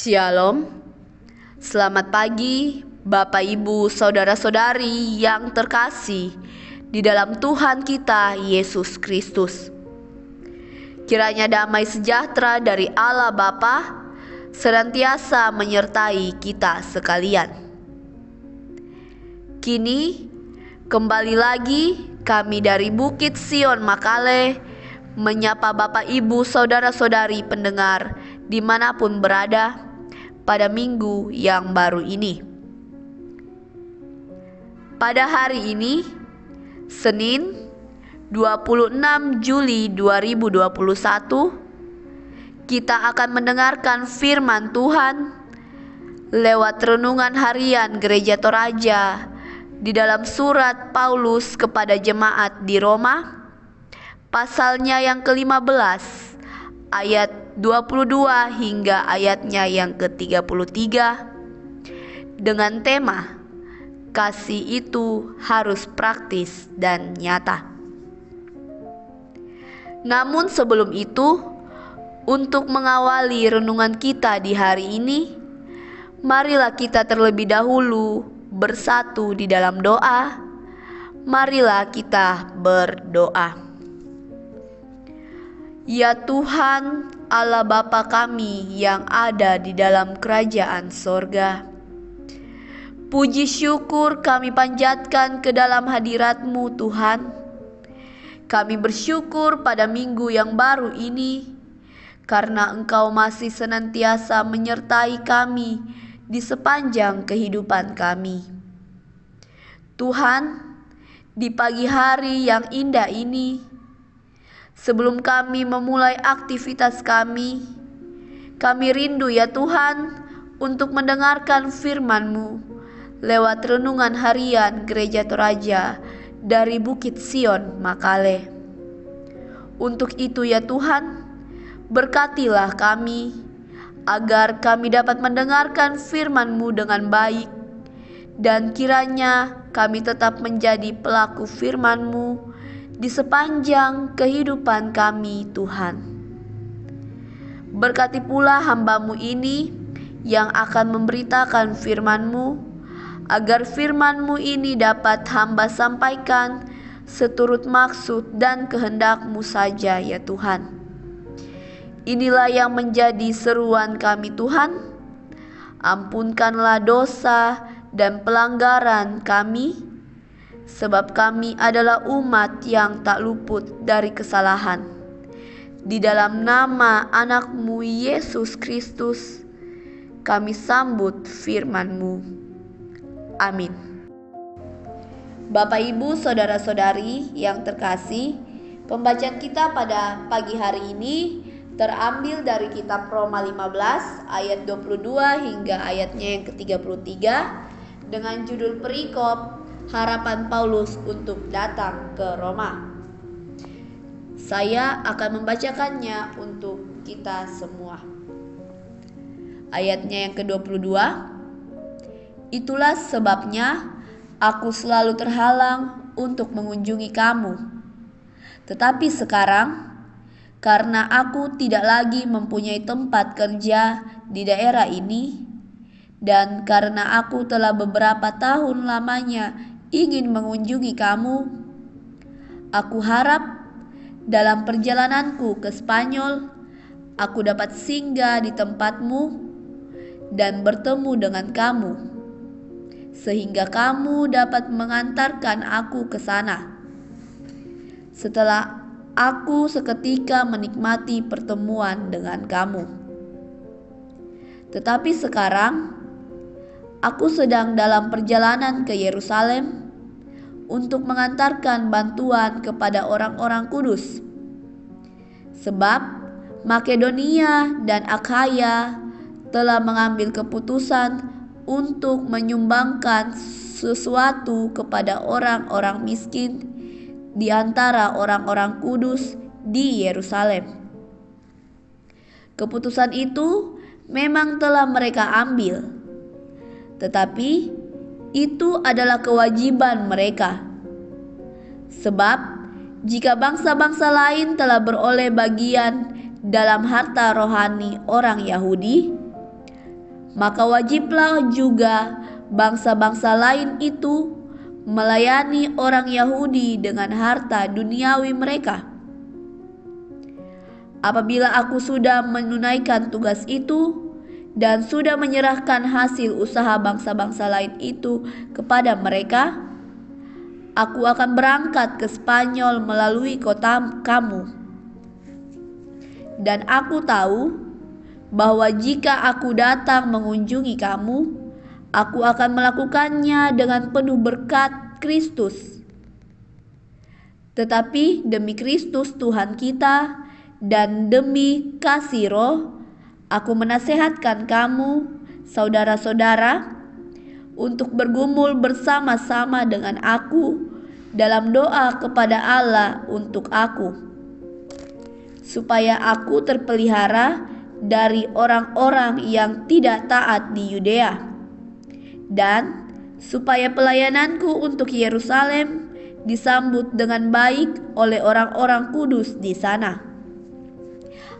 Shalom, selamat pagi Bapak Ibu Saudara-saudari yang terkasih di dalam Tuhan kita Yesus Kristus. Kiranya damai sejahtera dari Allah Bapa senantiasa menyertai kita sekalian. Kini kembali lagi kami dari Bukit Sion Makale menyapa Bapak Ibu Saudara-saudari pendengar dimanapun berada pada minggu yang baru ini. Pada hari ini, Senin 26 Juli 2021, kita akan mendengarkan firman Tuhan lewat renungan harian Gereja Toraja di dalam surat Paulus kepada jemaat di Roma, pasalnya yang ke-15, ayat 22 hingga ayatnya yang ke-33, dengan tema kasih itu harus praktis dan nyata. Namun sebelum itu, untuk mengawali renungan kita di hari ini, marilah kita terlebih dahulu bersatu di dalam doa. Marilah kita berdoa. Ya Tuhan, Allah Bapa kami yang ada di dalam kerajaan sorga, puji syukur kami panjatkan ke dalam hadirat-Mu Tuhan. Kami bersyukur pada minggu yang baru ini, karena Engkau masih senantiasa menyertai kami di sepanjang kehidupan kami. Tuhan, di pagi hari yang indah ini, sebelum kami memulai aktivitas kami rindu ya Tuhan untuk mendengarkan firman-Mu lewat renungan harian Gereja Toraja dari Bukit Sion Makale. Untuk itu ya Tuhan, berkatilah kami agar kami dapat mendengarkan firman-Mu dengan baik, dan kiranya kami tetap menjadi pelaku firman-Mu di sepanjang kehidupan kami Tuhan. Berkati pula hamba-Mu ini yang akan memberitakan firman-Mu, agar firman-Mu ini dapat hamba sampaikan seturut maksud dan kehendak-Mu saja ya Tuhan. Inilah yang menjadi seruan kami Tuhan. Ampunkanlah dosa dan pelanggaran kami, sebab kami adalah umat yang tak luput dari kesalahan. Di dalam nama anak-Mu Yesus Kristus, kami sambut firman-Mu. Amin. Bapak Ibu Saudara-saudari yang terkasih, pembacaan kita pada pagi hari ini terambil dari kitab Roma 15 ayat 22 hingga ayatnya yang ke-33 dengan judul perikop harapan Paulus untuk datang ke Roma. Saya akan membacakannya untuk kita semua. Ayatnya yang ke-22. Itulah sebabnya aku selalu terhalang untuk mengunjungi kamu. Tetapi sekarang, karena aku tidak lagi mempunyai tempat kerja di daerah ini, dan karena aku telah beberapa tahun lamanya ingin mengunjungi kamu, aku harap dalam perjalananku ke Spanyol, aku dapat singgah di tempatmu dan bertemu dengan kamu, sehingga kamu dapat mengantarkan aku ke sana. Setelah aku seketika menikmati pertemuan dengan kamu. Tetapi sekarang, aku sedang dalam perjalanan ke Yerusalem untuk mengantarkan bantuan kepada orang-orang kudus. Sebab Makedonia dan Akhaya telah mengambil keputusan untuk menyumbangkan sesuatu kepada orang-orang miskin di antara orang-orang kudus di Yerusalem. Keputusan itu memang telah mereka ambil, tetapi itu adalah kewajiban mereka. Sebab jika bangsa-bangsa lain telah beroleh bagian dalam harta rohani orang Yahudi, maka wajiblah juga bangsa-bangsa lain itu melayani orang Yahudi dengan harta duniawi mereka. Apabila aku sudah menunaikan tugas itu dan sudah menyerahkan hasil usaha bangsa-bangsa lain itu kepada mereka, aku akan berangkat ke Spanyol melalui kota kamu. Dan aku tahu bahwa jika aku datang mengunjungi kamu, aku akan melakukannya dengan penuh berkat Kristus. Tetapi demi Kristus Tuhan kita dan demi kasih Roh, aku menasehatkan kamu, saudara-saudara, untuk bergumul bersama-sama dengan aku dalam doa kepada Allah untuk aku, supaya aku terpelihara dari orang-orang yang tidak taat di Yudea, dan supaya pelayananku untuk Yerusalem disambut dengan baik oleh orang-orang kudus di sana,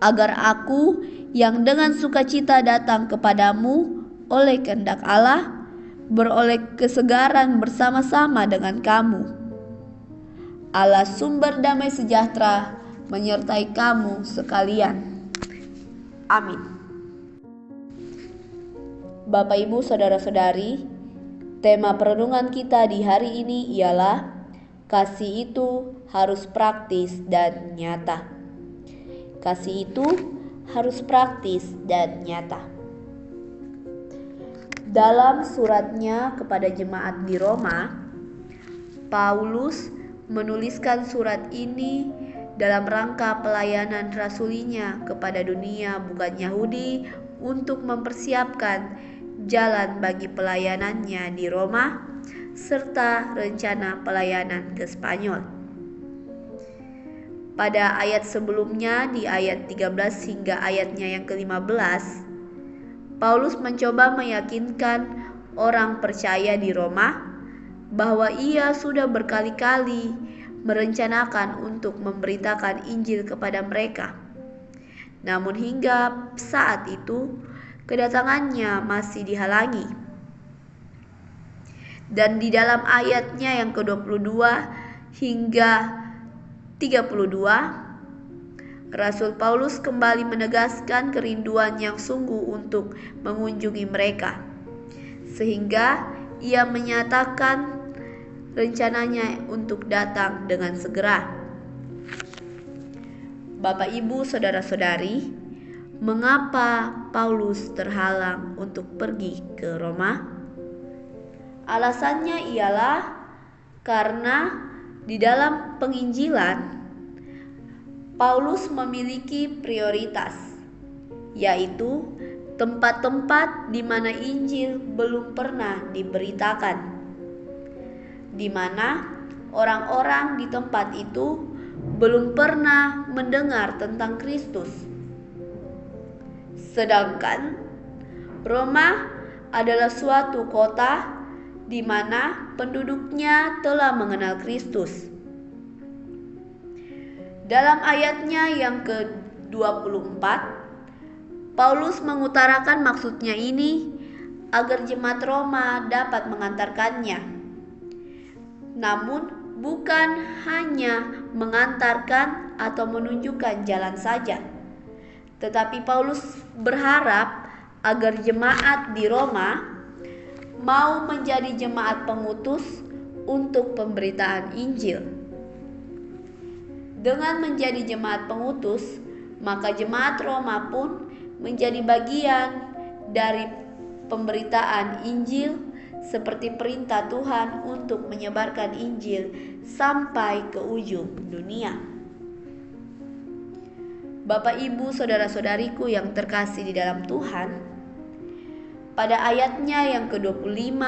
agar aku yang dengan sukacita datang kepadamu oleh kehendak Allah beroleh kesegaran bersama-sama dengan kamu. Allah sumber damai sejahtera menyertai kamu sekalian. Amin. Bapak, Ibu, saudara-saudari, tema perenungan kita di hari ini ialah kasih itu harus praktis dan nyata. Kasih itu harus praktis dan nyata. Dalam suratnya kepada jemaat di Roma, Paulus menuliskan surat ini dalam rangka pelayanan rasulinya kepada dunia bukan Yahudi untuk mempersiapkan jalan bagi pelayanannya di Roma serta rencana pelayanan ke Spanyol. Pada ayat sebelumnya, di ayat 13 hingga ayatnya yang ke-15, Paulus mencoba meyakinkan orang percaya di Roma bahwa ia sudah berkali-kali merencanakan untuk memberitakan Injil kepada mereka. Namun hingga saat itu kedatangannya masih dihalangi. Dan di dalam ayatnya yang ke-22 hingga 32, Rasul Paulus kembali menegaskan kerinduan yang sungguh untuk mengunjungi mereka, sehingga ia menyatakan rencananya untuk datang dengan segera. Bapak, Ibu, saudara-saudari, mengapa Paulus terhalang untuk pergi ke Roma? Alasannya ialah karena di dalam penginjilan Paulus memiliki prioritas, yaitu tempat-tempat di mana Injil belum pernah diberitakan, di mana orang-orang di tempat itu belum pernah mendengar tentang Kristus. Sedangkan Roma adalah suatu kota di mana penduduknya telah mengenal Kristus. Dalam ayatnya yang ke-24, Paulus mengutarakan maksudnya ini agar jemaat Roma dapat mengantarkannya. Namun bukan hanya mengantarkan atau menunjukkan jalan saja, tetapi Paulus berharap agar jemaat di Roma mau menjadi jemaat pengutus untuk pemberitaan Injil. Dengan menjadi jemaat pengutus, maka jemaat Roma pun menjadi bagian dari pemberitaan Injil seperti perintah Tuhan untuk menyebarkan Injil sampai ke ujung dunia. Bapak, Ibu, saudara-saudariku yang terkasih di dalam Tuhan, pada ayatnya yang ke-25,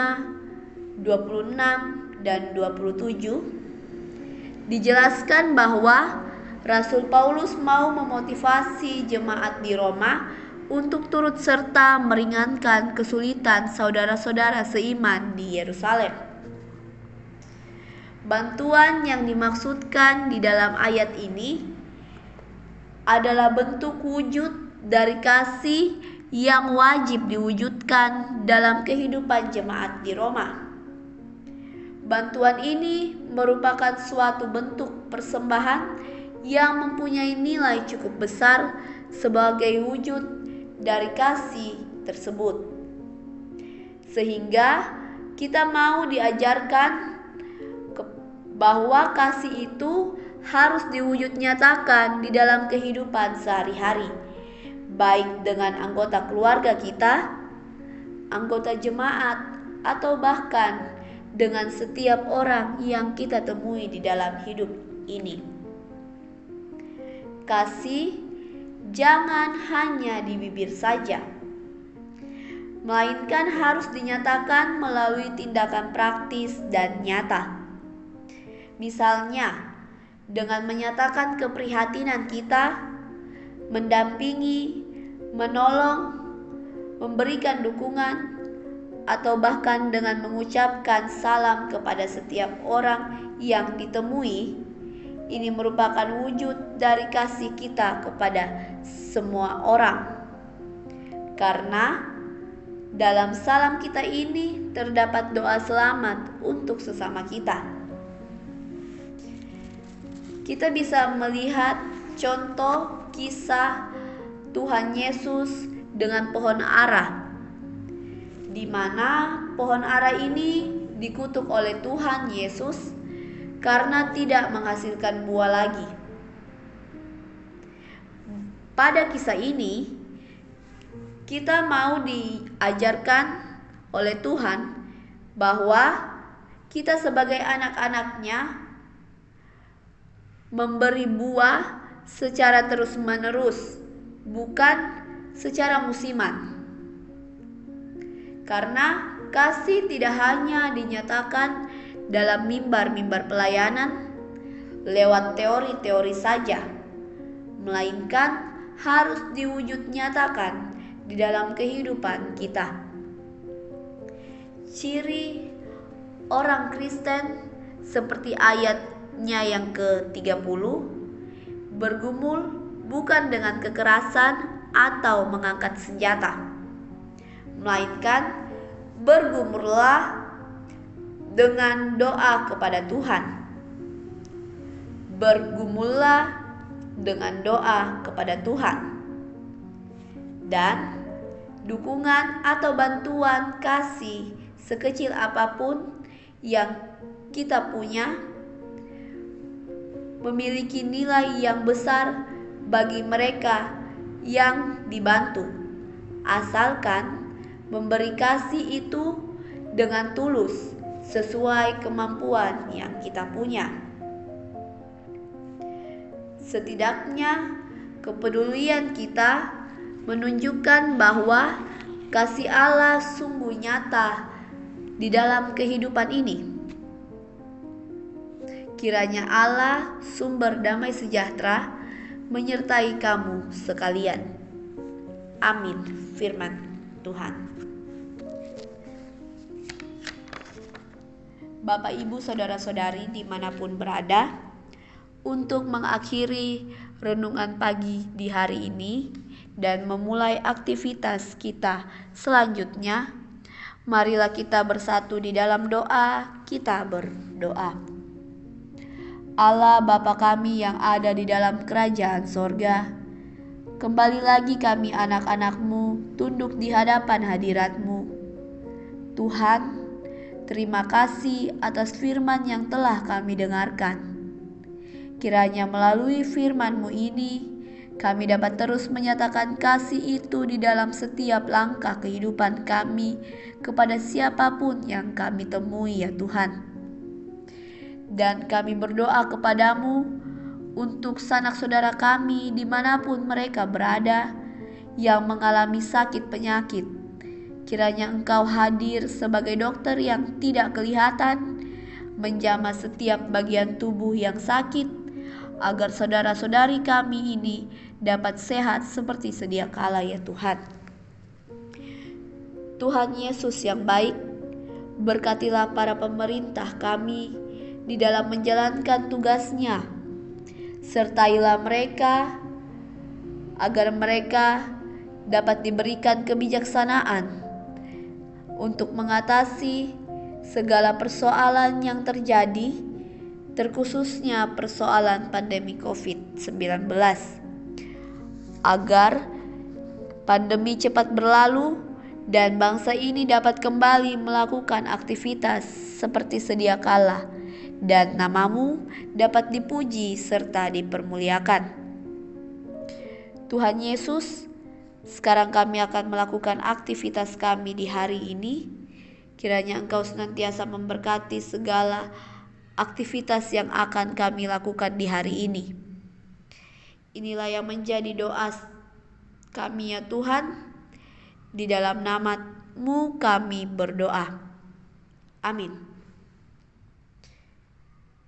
26, dan 27 dijelaskan bahwa Rasul Paulus mau memotivasi jemaat di Roma untuk turut serta meringankan kesulitan saudara-saudara seiman di Yerusalem. Bantuan yang dimaksudkan di dalam ayat ini adalah bentuk wujud dari kasih yang wajib diwujudkan dalam kehidupan jemaat di Roma. Bantuan ini merupakan suatu bentuk persembahan yang mempunyai nilai cukup besar sebagai wujud dari kasih tersebut. Sehingga kita mau diajarkan bahwa kasih itu harus diwujud nyatakan di dalam kehidupan sehari-hari, baik dengan anggota keluarga kita, anggota jemaat, atau bahkan dengan setiap orang yang kita temui di dalam hidup ini. Kasih jangan hanya di bibir saja, melainkan harus dinyatakan melalui tindakan praktis dan nyata. Misalnya, dengan menyatakan keprihatinan kita, mendampingi, menolong, memberikan dukungan, atau bahkan dengan mengucapkan salam kepada setiap orang yang ditemui. Ini merupakan wujud dari kasih kita kepada semua orang. Karena dalam salam kita ini terdapat doa selamat untuk sesama kita. Kita bisa melihat contoh kisah Tuhan Yesus dengan pohon ara, di mana pohon ara ini dikutuk oleh Tuhan Yesus karena tidak menghasilkan buah lagi. Pada kisah ini, kita mau diajarkan oleh Tuhan bahwa kita sebagai anak-anaknya memberi buah secara terus-menerus, bukan secara musiman. Karena kasih tidak hanya dinyatakan dalam mimbar-mimbar pelayanan lewat teori-teori saja, melainkan harus diwujud nyatakan di dalam kehidupan kita. Ciri orang Kristen seperti ayatnya yang ke-30, bergumul bukan dengan kekerasan atau mengangkat senjata, melainkan bergumullah dengan doa kepada Tuhan. Bergumullah dengan doa kepada Tuhan. Dan dukungan atau bantuan kasih sekecil apapun yang kita punya memiliki nilai yang besar bagi mereka yang dibantu, asalkan memberi kasih itu dengan tulus sesuai kemampuan yang kita punya. Setidaknya kepedulian kita menunjukkan bahwa kasih Allah sungguh nyata di dalam kehidupan ini. Kiranya Allah, sumber damai sejahtera, menyertai kamu sekalian. Amin. Firman Tuhan. Bapak, Ibu, Saudara-saudari dimanapun berada, untuk mengakhiri renungan pagi di hari ini dan memulai aktivitas kita selanjutnya, marilah kita bersatu di dalam doa. Kita berdoa. Allah Bapa kami yang ada di dalam kerajaan sorga, kembali lagi kami anak-anak-Mu tunduk di hadapan hadirat-Mu. Tuhan, terima kasih atas firman yang telah kami dengarkan. Kiranya melalui firman-Mu ini, kami dapat terus menyatakan kasih itu di dalam setiap langkah kehidupan kami kepada siapapun yang kami temui, ya Tuhan. Dan kami berdoa kepadamu untuk sanak saudara kami dimanapun mereka berada yang mengalami sakit penyakit. Kiranya Engkau hadir sebagai dokter yang tidak kelihatan, menjamah setiap bagian tubuh yang sakit, agar saudara-saudari kami ini dapat sehat seperti sedia kala, ya Tuhan. Tuhan Yesus yang baik, berkatilah para pemerintah kami di dalam menjalankan tugasnya. Sertailah mereka agar mereka dapat diberikan kebijaksanaan untuk mengatasi segala persoalan yang terjadi, terkhususnya persoalan pandemi COVID-19, agar pandemi cepat berlalu dan bangsa ini dapat kembali melakukan aktivitas seperti sedia kala dan namamu dapat dipuji serta dipermuliakan. Tuhan Yesus, sekarang kami akan melakukan aktivitas kami di hari ini. Kiranya Engkau senantiasa memberkati segala aktivitas yang akan kami lakukan di hari ini. Inilah yang menjadi doa kami ya Tuhan. Di dalam nama-Mu kami berdoa. Amin.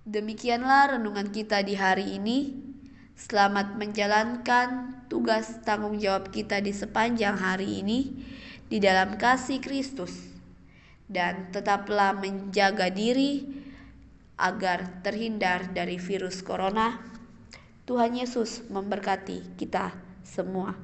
Demikianlah renungan kita di hari ini. Selamat menjalankan tugas tanggung jawab kita di sepanjang hari ini di dalam kasih Kristus. Dan tetaplah menjaga diri agar terhindar dari virus corona. Tuhan Yesus memberkati kita semua.